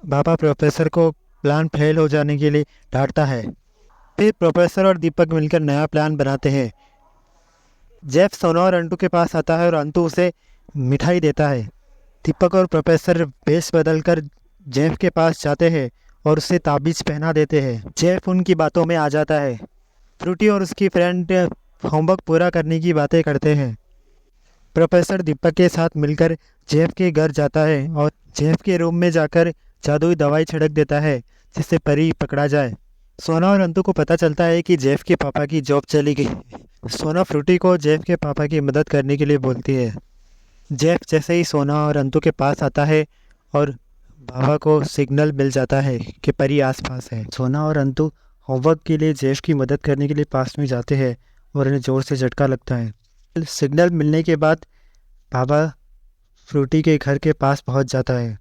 बाबा professor को plan fail हो जाने के लिए डांटता है। फिर प्रोफेसर और दीपक मिलकर नया प्लान बनाते हैं। जेफ सोना और अंटू के पास आता है और अंटू उसे मिठाई देता है। दीपक और प्रोफेसर वेश बदलकर जेफ के पास जाते हैं और उसे ताबीज पहना देते हैं। जेफ उनकी बातों में आ जाता है। फ्रूटी और उसकी फ्रेंड होमवर्क पूरा करने की बातें करते हैं। प्रोफेसर दीपक के साथ मिलकर जेफ के घर जाता है और जेफ के रूम में जाकर जादुई दवाई छिड़क देता है जिससे परी पकड़ा जाए। सोना और अंतु को पता चलता है कि जेफ के पापा की जॉब चली गई। सोना फ्रूटी को जेफ के पापा की मदद करने के लिए बोलती है। जेफ जैसे ही सोना और अंतु के पास आता है और बाबा को सिग्नल मिल जाता है कि परी आसपास है। सोना और अंतु होमवर्क के लिए जेफ की मदद करने के लिए पास में जाते हैं और उन्हें ज़ोर से झटका लगता है। सिग्नल मिलने के बाद बाबा फ्रूटी के घर के पास पहुंच जाता है।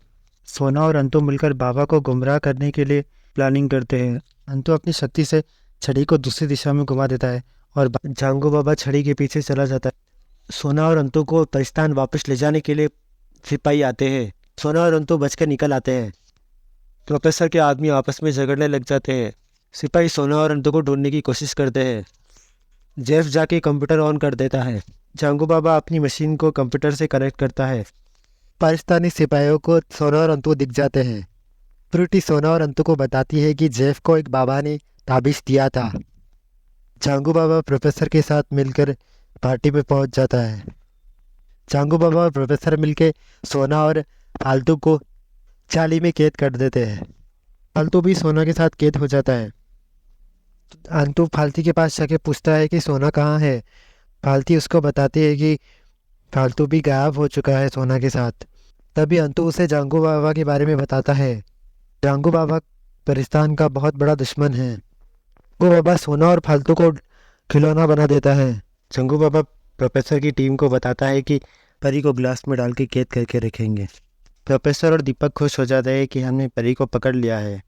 सोना और अंतु मिलकर बाबा को गुमराह करने के लिए प्लानिंग करते हैं। अंतु अपनी शक्ति से छड़ी को दूसरी दिशा में घुमा देता है और झांगू बाबा छड़ी के पीछे चला जाता है। सोना और अंतु को पाकिस्तान वापस ले जाने के लिए सिपाही आते हैं। सोना और अंतु बचकर निकल आते हैं। प्रोफेसर के आदमी आपस में झगड़ने लग जाते हैं। सिपाही सोना और अंतु को ढूंढने की कोशिश करते हैं। जेफ जाके कंप्यूटर ऑन कर देता है। झांगू बाबा अपनी मशीन को कंप्यूटर से कनेक्ट करता है। पाकिस्तानी सिपाहियों को सोना और अंतु दिख जाते हैं। फ्रूटी सोना और अंतु को बताती है कि जेफ को एक बाबा ने ताबीज दिया था। झांगू बाबा प्रोफेसर के साथ मिलकर पार्टी में पहुंच जाता है। झांगू बाबा और प्रोफेसर मिलकर सोना और फालतू को जाली में कैद कर देते हैं। फालतू भी सोना के साथ कैद हो जाता है। अंतु फालतू के पास जाके पूछता है कि सोना कहाँ है। फालतू उसको बताती है कि फालतू भी गायब हो चुका है सोना के साथ। तभी अंतु उसे झांगू बाबा के बारे में बताता है। झांगू बाबा पाकिस्तान का बहुत बड़ा दुश्मन है। वो बाबा सोना और फालतू को खिलौना बना देता है। झांगू बाबा प्रोफेसर की टीम को बताता है कि परी को ग्लास में डाल के कैद करके रखेंगे। प्रोफेसर और दीपक खुश हो जाते हैं कि हमने परी को पकड़ लिया है।